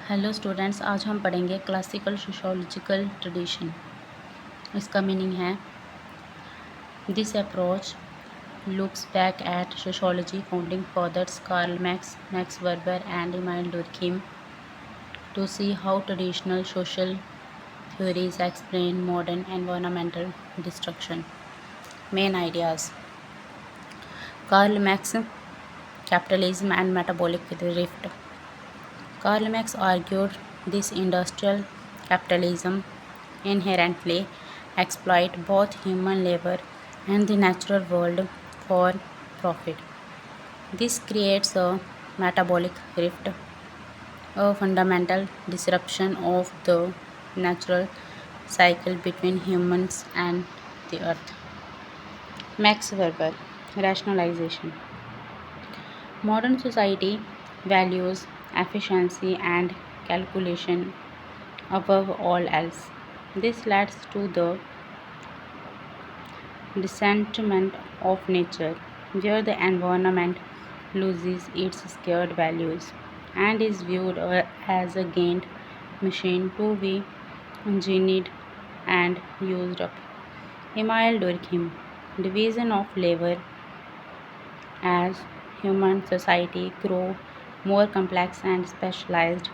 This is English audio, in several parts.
Hello students, आज हम पढ़ेंगे क्लासिकल सोशियोलॉजिकल ट्रेडिशन। इसका मीनिंग है this approach looks back at sociology founding fathers Karl Marx, Max Weber, and Emile Durkheim to see how traditional social theories explain modern environmental destruction. Main ideas: Karl Marx, capitalism and metabolic rift. Karl Marx argued this industrial capitalism inherently exploit both human labor and the natural world for profit. This creates a metabolic rift, a fundamental disruption of the natural cycle between humans and the earth. Max Weber, rationalization. Modern society values efficiency and calculation above all else. This leads to the disenchantment of nature, where the environment loses its scared values and is viewed as a gained machine to be engineered and used up. Emile Durkheim, division of labor. As human society grow more complex and specialized,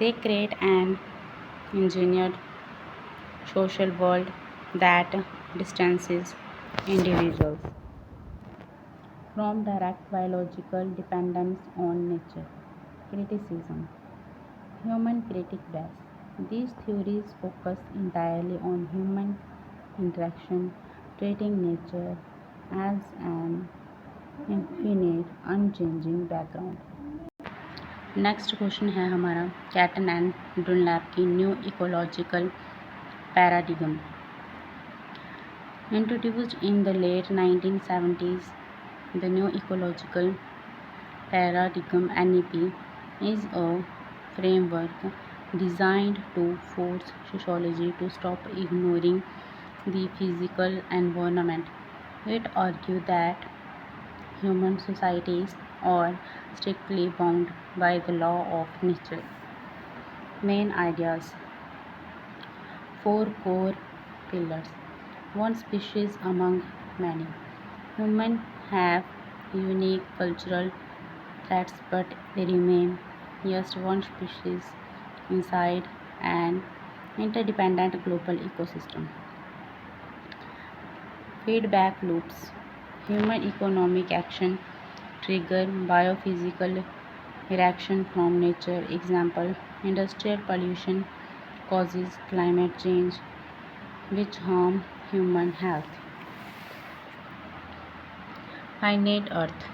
they create an engineered social world that distances individuals from direct biological dependence on nature. Criticism. Human critic base. These theories focus entirely on human interaction, treating nature as an infinite, unchanging background. Next question है हमारा cation and डुनलैप की new ecological paradigm. Introduced in the late 1970s, the new ecological paradigm (NEP) is a framework designed to force sociology to stop ignoring the physical environment. It argues that human societies are strictly bound by the law of nature. Main ideas: four core pillars. One species among many. Humans have unique cultural traits, but they remain just one species inside an interdependent global ecosystem. Feedback loops. Human economic action trigger biophysical reaction from nature. Example: industrial pollution causes climate change, which harm human health. Finite Earth.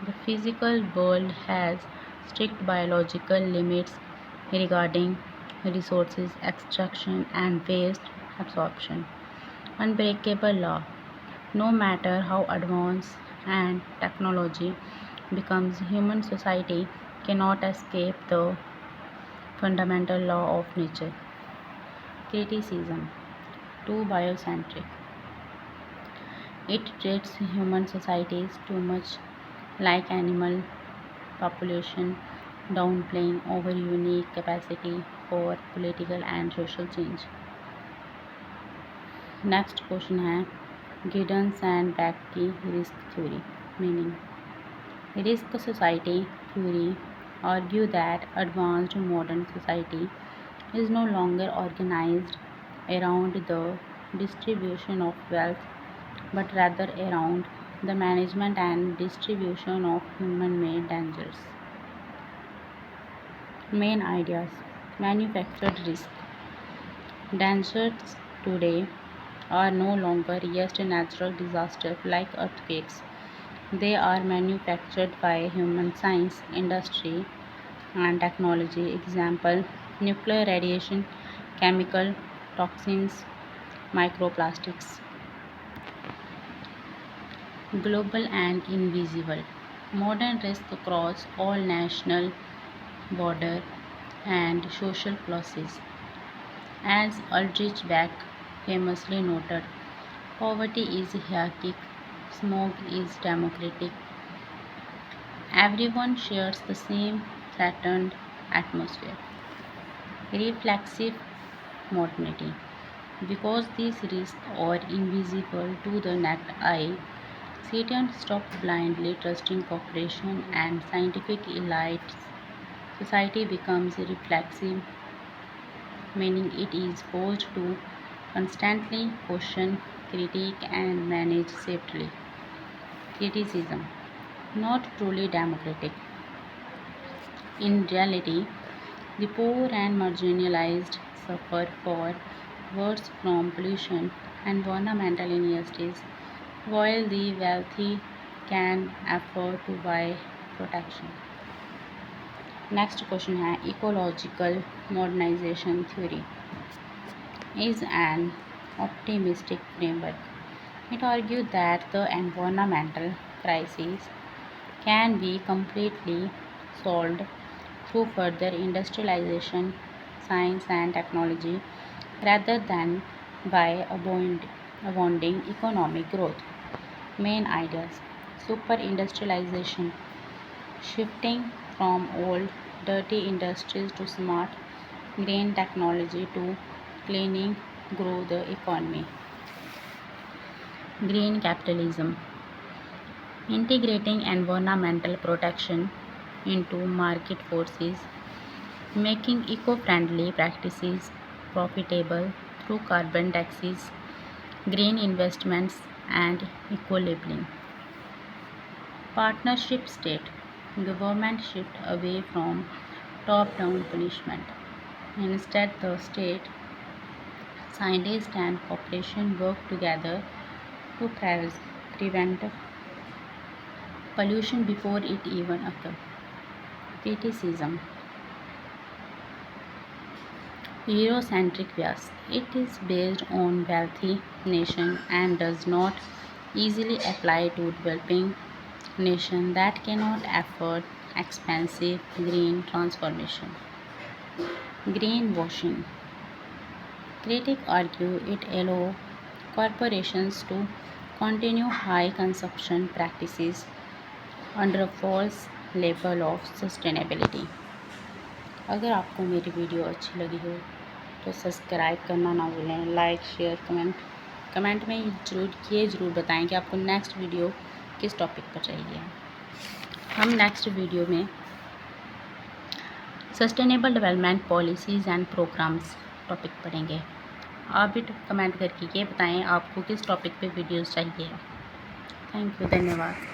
The physical world has strict biological limits regarding resources extraction and waste absorption. Unbreakable law. No matter how advanced and technology becomes, human society cannot escape the fundamental law of nature. Criticism. Too biocentric. It treats human societies too much like animal population, downplaying our unique capacity for political and social change. Next question है Giddens and back की risk theory. Meaning: risk society theory argue that advanced modern society is no longer organized around the distribution of wealth, but rather around the management and distribution of human-made dangers. Main ideas: manufactured risk. Dangers today are no longer just natural disasters like earthquakes. They are manufactured by human science, industry, and technology. Example: nuclear radiation, chemical toxins, microplastics. Global and invisible. Modern risk across all national border and social classes. As Aldrich Beck famously noted, poverty is hierarchic, smoke is democratic. Everyone shares the same threatened atmosphere. reflexive modernity. Because these risks are invisible to the naked eye, Satan stopped blindly trusting cooperation and scientific elites. Society becomes reflexive, meaning it is forced to constantly question, critique, and manage safely. Criticism, not truly democratic. In reality, the poor and marginalized suffer far worse from pollution and environmental injustice, while the wealthy can afford to buy protection. Next question है ecological modernisation theory is an optimistic framework. It argued that the environmental crisis can be completely solved through further industrialization, science, and technology rather than by abounding economic growth. Main ideas: super industrialization, shifting from old, dirty industries to smart, green technology to cleaning, grow the economy. Green capitalism, integrating environmental protection into market forces, making eco-friendly practices profitable through carbon taxes, green investments, and eco-labeling. Partnership state, government shift away from top-down punishment. Instead, the state, scientists, and corporation work together to prevent pollution before it even occurs. Criticism, Eurocentric bias. It is based on wealthy nation and does not easily apply to developing nation that cannot afford expensive green transformation. Greenwashing. Critics argue it allows corporations to continue high consumption practices under a false label of sustainability. अगर आपको मेरी video अच्छी लगी हो तो subscribe करना ना भूलें, लाइक शेयर कमेंट में ये ज़रूर बताएं कि आपको नेक्स्ट वीडियो किस टॉपिक पर चाहिए। हम नेक्स्ट वीडियो में sustainable development policies and programs topic पढ़ेंगे। आप भी कमेंट करके ये बताएं आपको किस टॉपिक पे वीडियोस चाहिए। थैंक यू, धन्यवाद।